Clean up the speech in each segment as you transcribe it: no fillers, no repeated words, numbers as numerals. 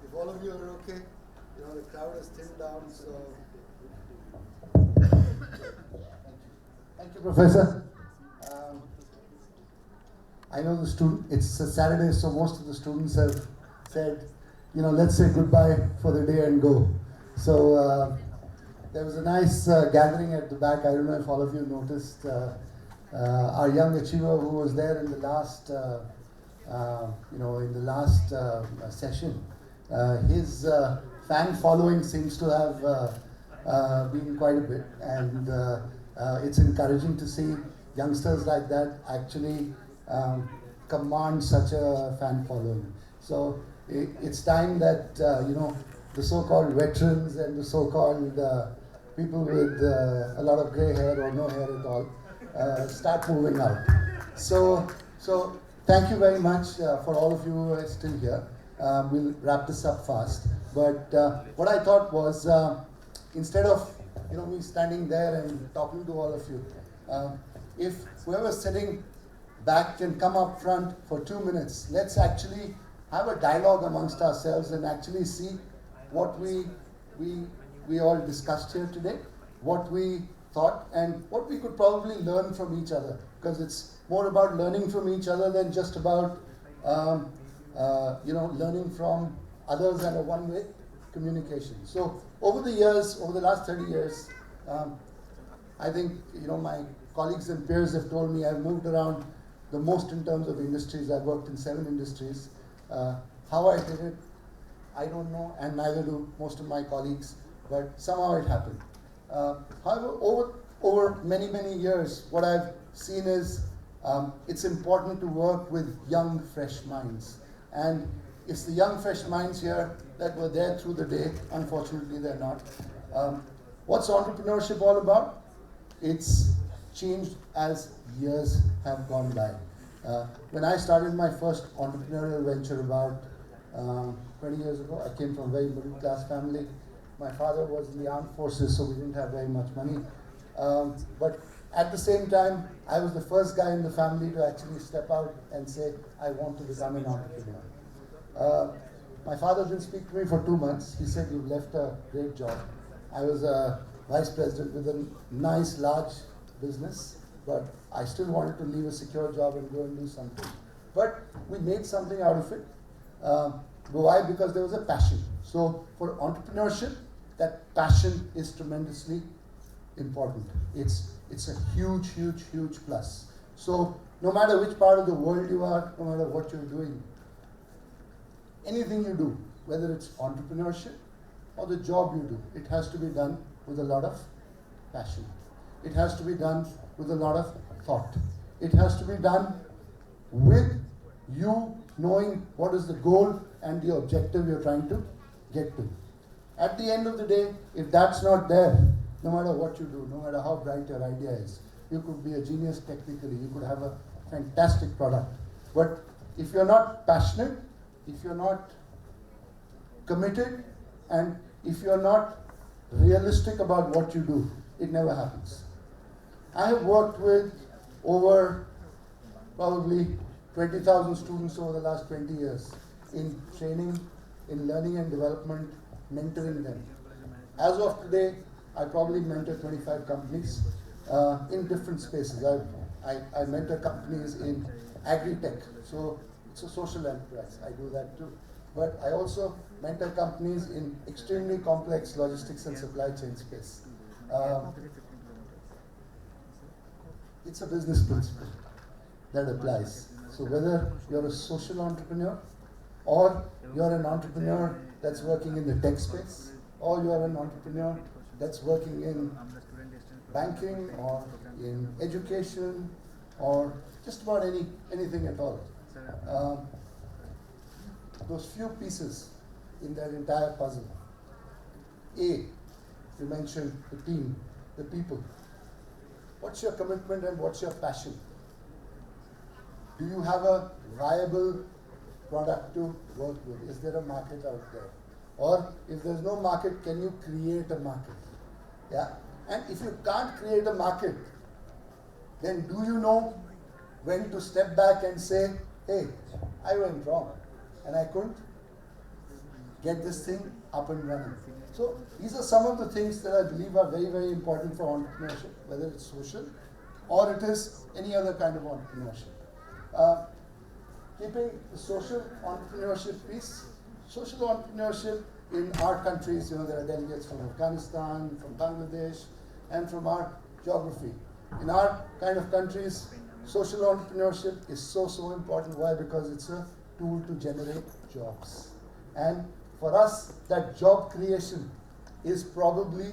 If all of you are okay, the crowd is thinned down, so. Thank you, Professor. I know it's a Saturday, so most of the students have said, let's say goodbye for the day and go. So there was a nice gathering at the back. I don't know if all of you noticed. Our young achiever who was there in the last, session, his fan following seems to have been quite a bit, and it's encouraging to see youngsters like that actually command such a fan following. So it's time that the so-called veterans and the so-called people with a lot of grey hair or no hair at all start moving out. So thank you very much for all of you who are still here. We'll wrap this up fast. But what I thought was, instead of me standing there and talking to all of you, if whoever's sitting back can come up front for 2 minutes, let's actually have a dialogue amongst ourselves and actually see what we all discussed here today, what we thought, and what we could probably learn from each other, because it's more about learning from each other than just about learning from others and a one-way communication. So over the years, over the last 30 years, I think my colleagues and peers have told me I've moved around the most in terms of industries. I've worked in 7 industries. How I did it, I don't know, and neither do most of my colleagues, but somehow it happened. However, over many years, what I've seen is it's important to work with young, fresh minds. And it's the young, fresh minds here that were there through the day. Unfortunately, they're not. What's entrepreneurship all about? It's changed as years have gone by. When I started my first entrepreneurial venture about 20 years ago, I came from a very middle-class family. My father was in the armed forces, so we didn't have very much money. But at the same time, I was the first guy in the family to actually step out and say, I want to become an entrepreneur. My father didn't speak to me for 2 months. He said, you've left a great job. I was a vice president with a nice, large business, but I still wanted to leave a secure job and go and do something. But we made something out of it. Why? Because there was a passion. So for entrepreneurship, that passion is tremendously important. It's a huge plus. So no matter which part of the world you are, no matter what you're doing, anything you do, whether it's entrepreneurship or the job you do, it has to be done with a lot of passion. It has to be done with a lot of thought. It has to be done with you knowing what is the goal and the objective you're trying to get to. At the end of the day, if that's not there, no matter what you do, no matter how bright your idea is, you could be a genius technically, you could have a fantastic product. But if you're not passionate, if you're not committed, and if you're not realistic about what you do, it never happens. I have worked with over probably 20,000 students over the last 20 years in training, in learning and development, mentoring them. As of today, I probably mentor 25 companies in different spaces. I mentor companies in agri-tech, so it's a social enterprise. I do that too. But I also mentor companies in extremely complex logistics and supply chain space. It's a business principle that applies. So whether you're a social entrepreneur, or you're an entrepreneur that's working in the tech space, or you're an entrepreneur that's working in banking or in education or just about anything at all. Those few pieces in that entire puzzle. You mentioned the team, the people. What's your commitment and what's your passion? Do you have a viable product to work with? Is there a market out there? Or if there's no market, can you create a market? Yeah. And if you can't create a market, then do you know when to step back and say, hey, I went wrong and I couldn't get this thing up and running. So these are some of the things that I believe are very, very important for entrepreneurship, whether it's social or it is any other kind of entrepreneurship. Keeping the social entrepreneurship piece, social entrepreneurship in our countries, there are delegates from Afghanistan, from Bangladesh, and from our geography. In our kind of countries, social entrepreneurship is so, so important. Why? Because it's a tool to generate jobs. And for us, that job creation is probably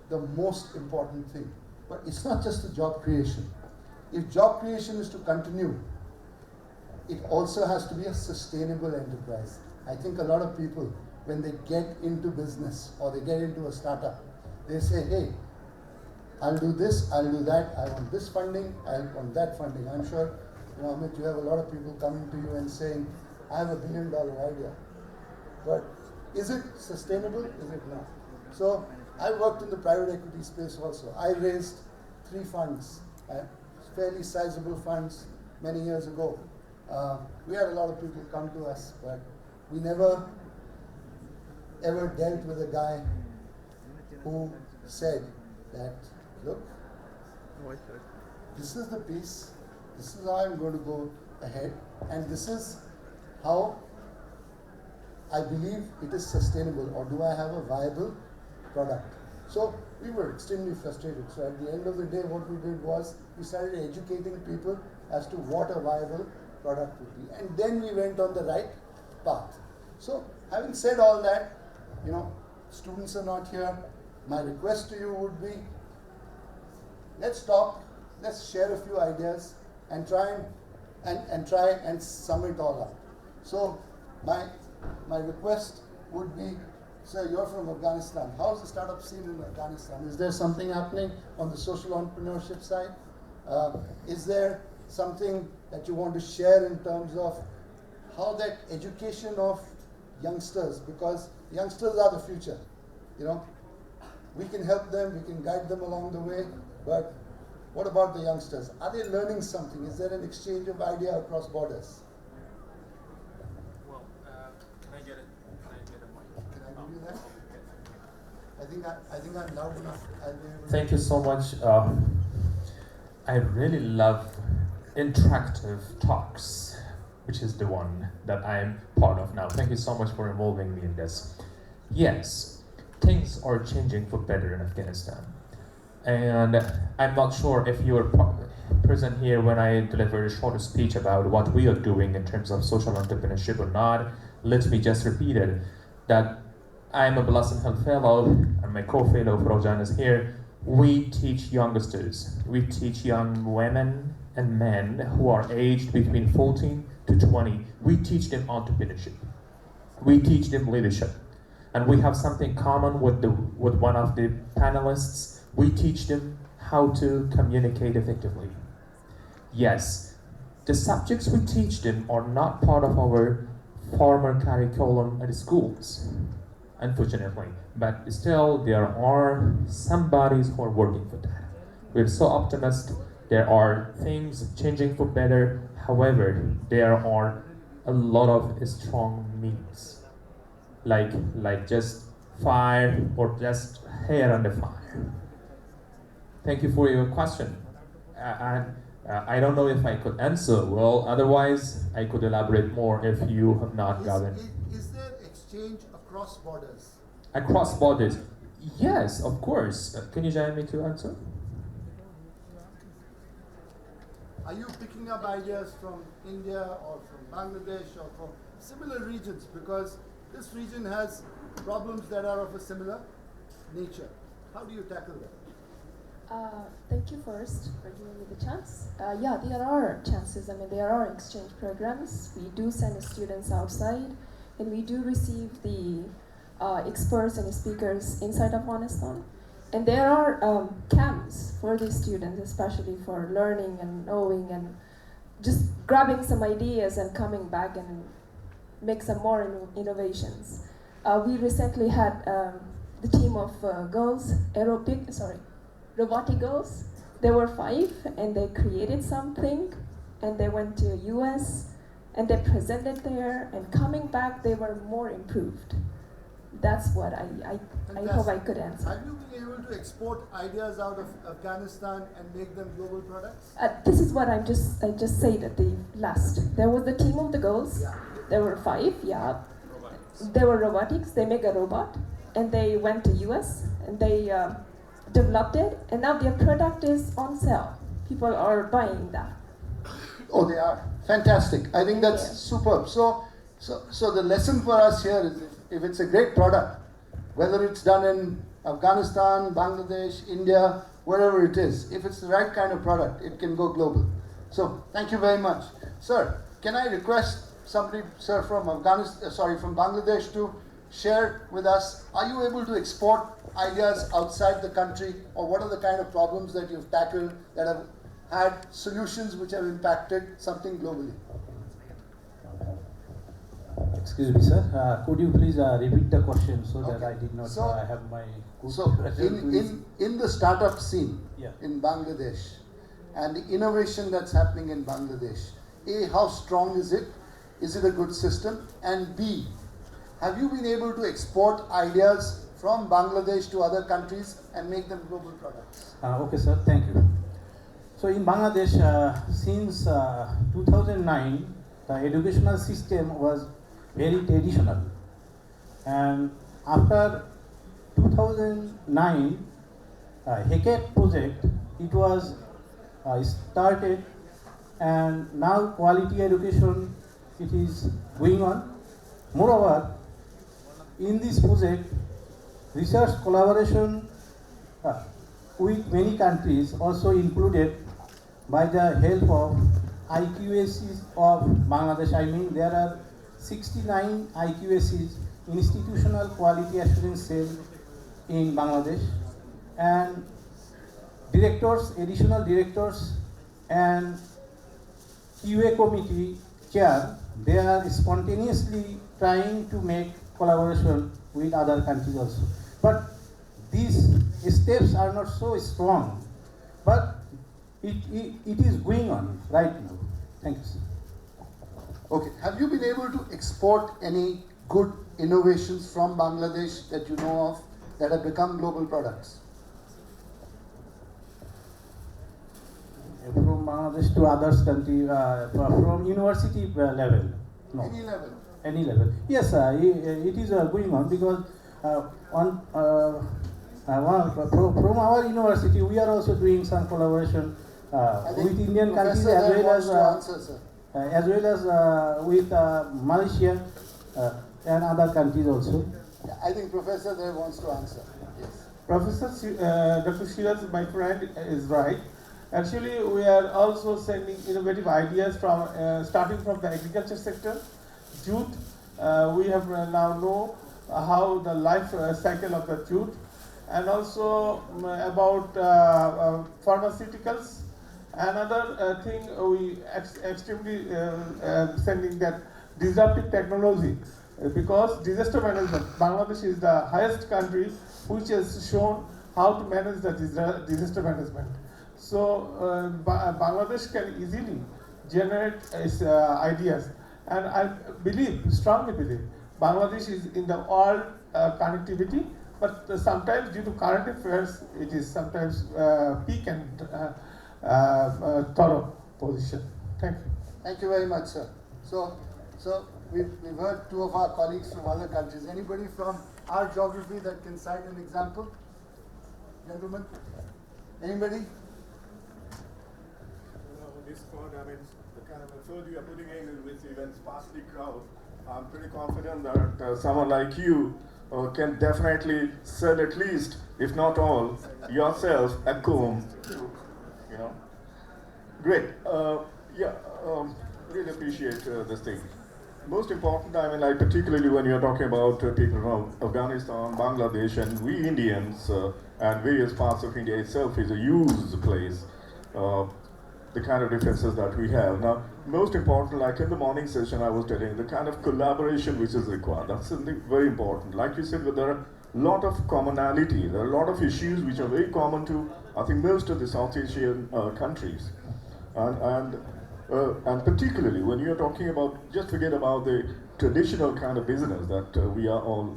the most important thing. But it's not just the job creation. If job creation is to continue, it also has to be a sustainable enterprise. I think a lot of people, when they get into business or they get into a startup, they say, hey, I'll do this, I'll do that, I want this funding, I want that funding. I'm sure, Amit, you have a lot of people coming to you and saying, I have $1 billion idea. But is it sustainable? Is it not? So I worked in the private equity space also. I raised 3 funds, fairly sizable funds many years ago. We had a lot of people come to us, but we never ever dealt with a guy who said that, look, this is the piece, this is how I'm going to go ahead, and this is how I believe it is sustainable, or do I have a viable product? So we were extremely frustrated. So at the end of the day, what we did was we started educating people as to what a viable product would be. And then we went on the right path. So having said all that, students are not here. My request to you would be, let's talk, let's share a few ideas and try and sum it all up. So my request would be, sir, you're from Afghanistan. How's the startup scene in Afghanistan? Is there something happening on the social entrepreneurship side? Is there something that you want to share in terms of how that education of youngsters, because youngsters are the future, we can help them, we can guide them along the way, but what about the youngsters? Are they learning something? Is there an exchange of idea across borders? Well, can I get a mic? Can I give you that? I think I'm loud enough. I'll be able to. Thank you so much. I really love interactive talks, which is the one that I'm part of now. Thank you so much for involving me in this. Yes, things are changing for better in Afghanistan. And I'm not sure if you were present here when I delivered a short speech about what we are doing in terms of social entrepreneurship or not. Let me just repeat it, that I'm a Blossom Health Fellow, and my co-fellow Frojan is here. We teach youngsters, we teach young women and men who are aged between 14 to 20. We teach them entrepreneurship. We teach them leadership. And we have something common with one of the panelists. We teach them how to communicate effectively. Yes, the subjects we teach them are not part of our former curriculum at schools, unfortunately. But still, there are some bodies who are working for that. We're so optimistic. There are things changing for better. However, there are a lot of strong means, like just fire or just hair on the fire. Thank you for your question. I don't know if I could answer well. Otherwise, I could elaborate more if you have not gotten. Is there exchange across borders? Across borders? Yes, of course. Can you join me to answer? Are you picking up ideas from India or from Bangladesh or from similar regions? Because this region has problems that are of a similar nature. How do you tackle that? Thank you first for giving me the chance. Yeah, there are chances. There are exchange programs. We do send students outside, and we do receive the experts and speakers inside Afghanistan. And there are camps for the students, especially for learning and knowing and just grabbing some ideas and coming back and make some more innovations. We recently had the team of girls, robotic girls. There were 5, and they created something, and they went to US, and they presented there, and coming back, they were more improved. That's what I hope I could answer. Have you been able to export ideas out of Afghanistan and make them global products? This is what I just said at the last. There was the team of the girls. Yeah. There were 5. Yeah. Robotics. They were robotics. They make a robot, and they went to US and they developed it, and now their product is on sale. People are buying that. Oh, they are fantastic. I think that's Yeah. superb. So the lesson for us here is if it's a great product, whether it's done in Afghanistan, Bangladesh, India, wherever it is, if it's the right kind of product, it can go global. So thank you very much, sir. Can I request somebody, sir, from from Bangladesh, to share with us? Are you able to export ideas outside the country, or what are the kind of problems that you've tackled that have had solutions which have impacted something globally? Excuse me, sir. Could you please repeat the question so that Okay. I did not So- have my good So result to this? in the startup scene Yeah. in Bangladesh and the innovation that's happening in Bangladesh, A, how strong is it? Is it a good system? And B, have you been able to export ideas from Bangladesh to other countries and make them global products? Okay, sir. Thank you. So in Bangladesh, since 2009, the educational system was very traditional, and after 2009, HECAT project, it was started, and now quality education, it is going on. Moreover, in this project, research collaboration with many countries also included by the help of IQACs of Bangladesh. I mean, there are 69 IQACs, Institutional Quality Assurance Cell, in Bangladesh, and directors, additional directors, and QA committee chair, they are spontaneously trying to make collaboration with other countries also. But these steps are not so strong, but it is going on right now. Thank you, sir. Okay, have you been able to export any good innovations from Bangladesh that you know of that have become global products? From Bangladesh to others country, from university level? No. Any level? Any level? Yes, it is going on because from our university we are also doing some collaboration I think with Indian countries Professor as there well wants as to answer, sir. with Malaysia and other countries also. Yeah, I think Professor there wants to answer. Yes. Dr. Shiraz, my friend, is right. Actually, we are also sending innovative ideas from starting from the agriculture sector, jute. We have now know how the life cycle of the jute, and also about pharmaceuticals. Another thing we extremely sending that disruptive technology, because disaster management. Bangladesh is the highest country which has shown how to manage the disaster management. So Bangladesh can easily generate its ideas, and I strongly believe, Bangladesh is in the world connectivity, but sometimes due to current affairs, it is sometimes peak and thorough position. Thank you. Thank you very much, sir. So we've heard two of our colleagues from other countries. Anybody from our geography that can cite an example? Gentlemen? Anybody? This crowd, I mean, the kind of effort you are putting in this event, sparsely crowd, I'm pretty confident that someone like you can definitely sell at least, if not all, yourself a comb. You know? Great. Really appreciate this thing. Most important, I mean, like particularly when you're talking about people from Afghanistan, Bangladesh, and we Indians and various parts of India itself is a huge place. The kind of differences that we have. Now, most important, like in the morning session I was telling, the kind of collaboration which is required. That's something very important. Like you said, there are a lot of commonality. There are a lot of issues which are very common to, I think, most of the South Asian countries. And particularly when you're talking about, just forget about the traditional kind of business that we are all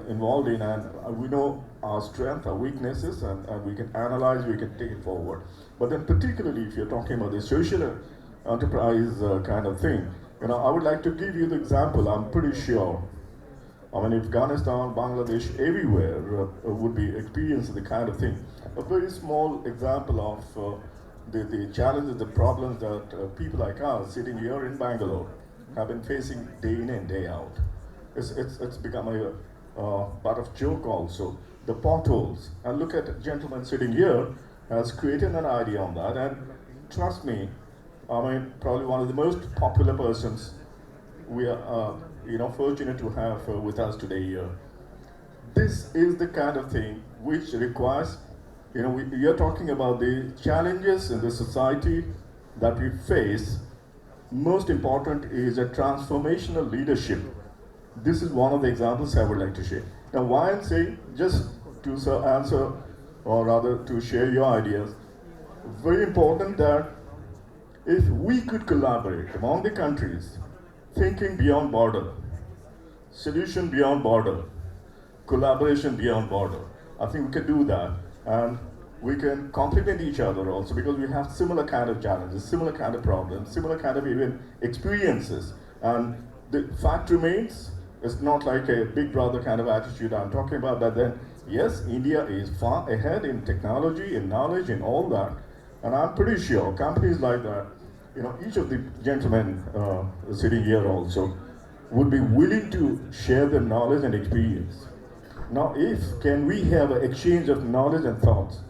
involved in, and we know our strength, our weaknesses, and we can analyze, we can take it forward. But then particularly if you're talking about the social enterprise kind of thing, I would like to give you the example. I'm pretty sure, Afghanistan, Bangladesh, everywhere would be experiencing the kind of thing. A very small example of the challenges, the problems that people like us sitting here in Bangalore have been facing day in and day out. It's become a part of joke also. The potholes, and look at a gentleman sitting here has created an idea on that, and trust me, probably one of the most popular persons we are fortunate to have with us today here. This is the kind of thing which requires, we are talking about the challenges in the society that we face. Most important is a transformational leadership. This is one of the examples I would like to share. Now, why I'm saying, just to answer, or rather to share your ideas, very important that if we could collaborate among the countries, thinking beyond border, solution beyond border, collaboration beyond border, I think we can do that, and we can complement each other also, because we have similar kind of challenges, similar kind of problems, similar kind of even experiences. And the fact remains, it's not like a big brother kind of attitude I'm talking about, but then yes, India is far ahead in technology, in knowledge, in all that, and I'm pretty sure companies like that, each of the gentlemen sitting here also would be willing to share their knowledge and experience. Now, can we have an exchange of knowledge and thoughts,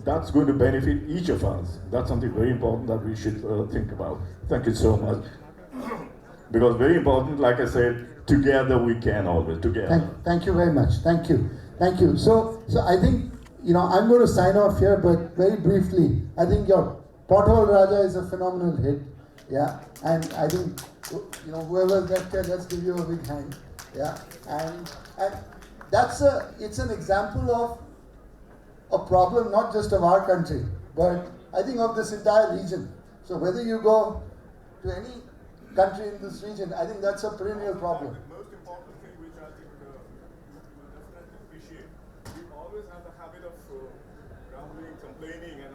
that's going to benefit each of us. That's something very important that we should think about. Thank you so much. Because very important, like I said, together we can always, together. Thank you very much. Thank you. So I think, I'm going to sign off here, but very briefly, I think your Pothole Raja is a phenomenal hit. Yeah. And I think, whoever's left here, let's give you a big hand. Yeah. And it's an example of a problem not just of our country, but I think of this entire region. So whether you go to any country in this region, I think that's a perennial problem. The most important thing which I think you will definitely appreciate, we always have the habit of grumbling, complaining, and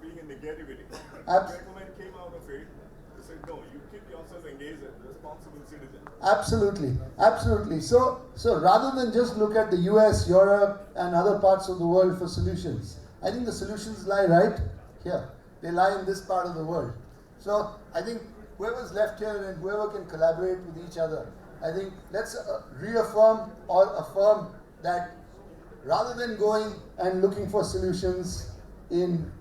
being in negativity. The gentleman came out of it, he said, no, you keep yourself engaged as a responsible citizen. Absolutely. So rather than just look at the US, Europe, and other parts of the world for solutions, I think the solutions lie right here. They lie in this part of the world. So I think whoever's left here and whoever can collaborate with each other, I think let's reaffirm or affirm that rather than going and looking for solutions in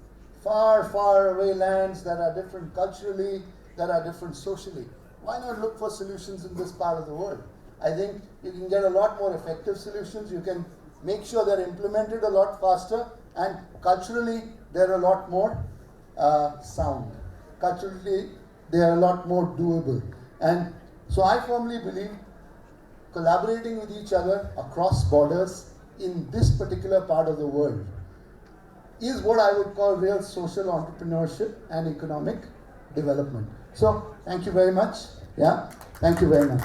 far, far away lands that are different culturally, that are different socially, why not look for solutions in this part of the world? I think you can get a lot more effective solutions. You can make sure they're implemented a lot faster, and culturally they're a lot more sound. Culturally, they are a lot more doable. And so I firmly believe collaborating with each other across borders in this particular part of the world is what I would call real social entrepreneurship and economic development. So thank you very much. Yeah, thank you very much.